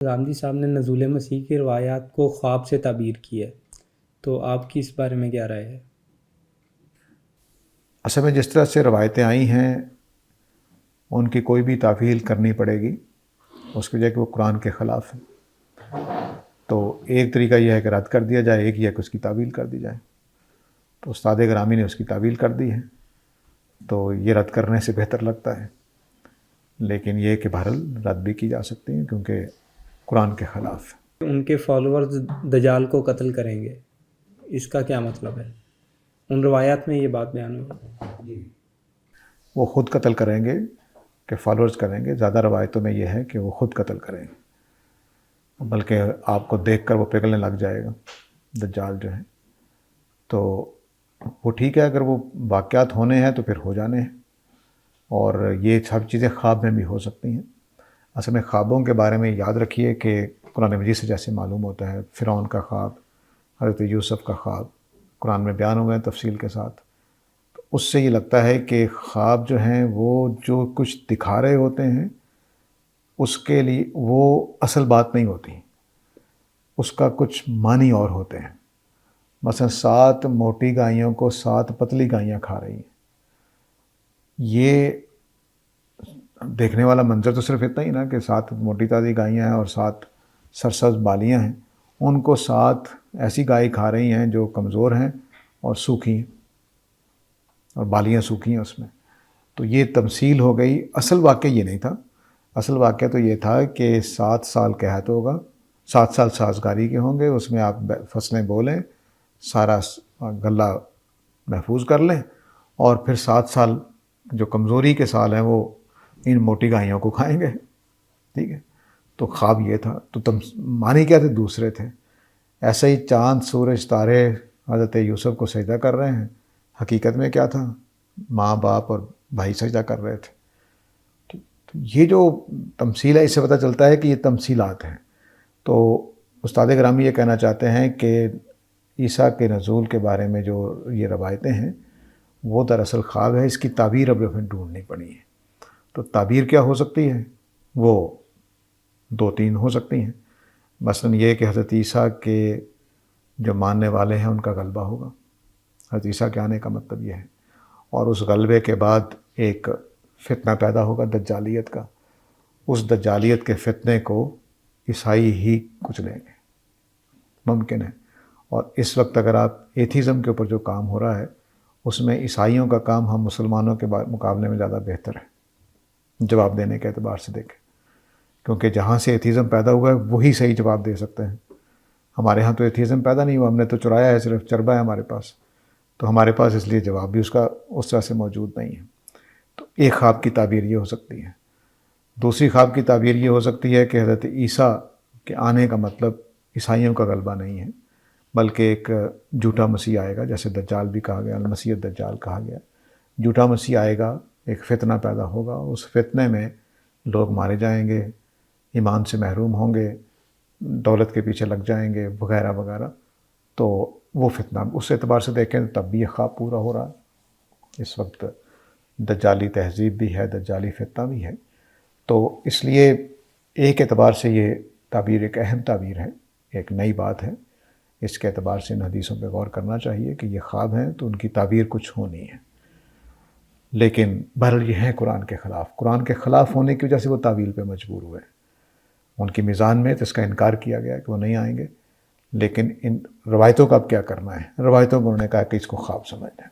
غامدی صاحب نے نزول مسیح کی روایات کو خواب سے تعبیر کی ہے، تو آپ کی اس بارے میں کیا رائے ہے؟ اصل میں جس طرح سے روایتیں آئی ہیں ان کی کوئی بھی تعویل کرنی پڑے گی، اس کی وجہ کہ وہ قرآن کے خلاف ہے۔ تو ایک طریقہ یہ ہے کہ رد کر دیا جائے، ایک یہ ہے کہ اس کی تعویل کر دی جائے۔ تو استاد گرامی نے اس کی تعویل کر دی ہے، تو یہ رد کرنے سے بہتر لگتا ہے، لیکن یہ کہ بہرحال رد بھی کی جا سکتی ہیں کیونکہ قرآن کے خلاف ہے۔ ان کے فالوورز دجال کو قتل کریں گے، اس کا کیا مطلب ہے؟ ان روایات میں یہ بات بیان ہوئی۔ وہ خود قتل کریں گے کہ فالوورز کریں گے؟ زیادہ روایتوں میں یہ ہے کہ وہ خود قتل کریں گے، بلکہ آپ کو دیکھ کر وہ پگھلنے لگ جائے گا دجال جو ہے۔ تو وہ ٹھیک ہے، اگر وہ واقعات ہونے ہیں تو پھر ہو جانے ہیں، اور یہ سب چیزیں خواب میں بھی ہو سکتی ہیں۔ اصل میں خوابوں کے بارے میں یاد رکھیے کہ قرآن مجید سے جیسے معلوم ہوتا ہے، فرعون کا خواب، حضرت یوسف کا خواب قرآن میں بیان ہوئے ہیں تفصیل کے ساتھ، تو اس سے یہ لگتا ہے کہ خواب جو ہیں وہ جو کچھ دکھا رہے ہوتے ہیں اس کے لیے وہ اصل بات نہیں ہوتی، اس کا کچھ معنی اور ہوتے ہیں۔ مثلا 7 موٹی گائیوں کو 7 پتلی گائیاں کھا رہی ہیں، یہ دیکھنے والا منظر تو صرف اتنا ہی نا کہ 7 موٹی تازی گائیاں ہیں اور 7 سرسبز بالیاں ہیں، ان کو 7 ایسی گائے کھا رہی ہیں جو کمزور ہیں اور سوکھی ہیں، اور بالیاں سوکھی ہیں اس میں۔ تو یہ تمثیل ہو گئی، اصل واقعہ یہ نہیں تھا۔ اصل واقعہ تو یہ تھا کہ 7 سال قحط ہوگا، 7 سال سازگاری کے ہوں گے، اس میں آپ فصلیں بولیں، سارا غلہ محفوظ کر لیں، اور پھر 7 سال جو کمزوری کے سال ہیں وہ ان موٹی گائیوں کو کھائیں گے، ٹھیک ہے۔ تو خواب یہ تھا، تو معنی کیا تھے؟ دوسرے تھے۔ ایسے ہی چاند، سورج، تارے حضرت یوسف کو سجدہ کر رہے ہیں، حقیقت میں کیا تھا؟ ماں باپ اور بھائی سجدہ کر رہے تھے۔ تو یہ جو تمثیل ہے، اس سے پتہ چلتا ہے کہ یہ تمثیلات ہیں۔ تو استاد گرامی یہ کہنا چاہتے ہیں کہ عیسیٰ کے نزول کے بارے میں جو یہ روایتیں ہیں وہ دراصل خواب ہے، اس کی تعبیر اب ہمیں ڈھونڈنی پڑی ہے۔ تو تعبیر کیا ہو سکتی ہے؟ وہ 2-3 ہو سکتی ہیں۔ مثلا یہ کہ حضرت عیسیٰ کے جو ماننے والے ہیں ان کا غلبہ ہوگا، حضرت عیسیٰ کے آنے کا مطلب یہ ہے، اور اس غلبے کے بعد ایک فتنہ پیدا ہوگا دجالیت کا، اس دجالیت کے فتنے کو عیسائی ہی کچھ لیں گے، ممکن ہے۔ اور اس وقت اگر آپ ایتھیزم کے اوپر جو کام ہو رہا ہے اس میں عیسائیوں کا کام ہم مسلمانوں کے مقابلے میں زیادہ بہتر ہے جواب دینے کے اعتبار سے دیکھیں، کیونکہ جہاں سے ایتھیزم پیدا ہوا ہے وہی صحیح جواب دے سکتے ہیں۔ ہمارے ہاں تو ایتھیزم پیدا نہیں ہوا، ہم نے تو چرایا ہے، صرف چربا ہے ہمارے پاس، تو ہمارے پاس اس لیے جواب بھی اس کا اس طرح سے موجود نہیں ہے۔ تو ایک خواب کی تعبیر یہ ہو سکتی ہے۔ دوسری خواب کی تعبیر یہ ہو سکتی ہے کہ حضرت عیسیٰ کے آنے کا مطلب عیسائیوں کا غلبہ نہیں ہے، بلکہ ایک جھوٹا مسیح آئے گا، جیسے دجال بھی کہا گیا، المسیح الدجال کہا گیا۔ جھوٹا مسیح آئے گا، ایک فتنہ پیدا ہوگا، اس فتنے میں لوگ مارے جائیں گے، ایمان سے محروم ہوں گے، دولت کے پیچھے لگ جائیں گے، وغیرہ وغیرہ۔ تو وہ فتنہ اس اعتبار سے دیکھیں تب بھی یہ خواب پورا ہو رہا ہے۔ اس وقت دجالی تہذیب بھی ہے، دجالی فتنہ بھی ہے، تو اس لیے ایک اعتبار سے یہ تعبیر ایک اہم تعبیر ہے، ایک نئی بات ہے۔ اس کے اعتبار سے ان حدیثوں پہ غور کرنا چاہیے کہ یہ خواب ہیں تو ان کی تعبیر کچھ ہونی ہے، لیکن بہرحال یہ ہیں قرآن کے خلاف۔ قرآن کے خلاف ہونے کی وجہ سے وہ تعویل پہ مجبور ہوئے، ان کی میزان میں تو اس کا انکار کیا گیا کہ وہ نہیں آئیں گے، لیکن ان روایتوں کا اب کیا کرنا ہے؟ روایتوں کو انہوں نے کہا کہ اس کو خواب سمجھ لیں۔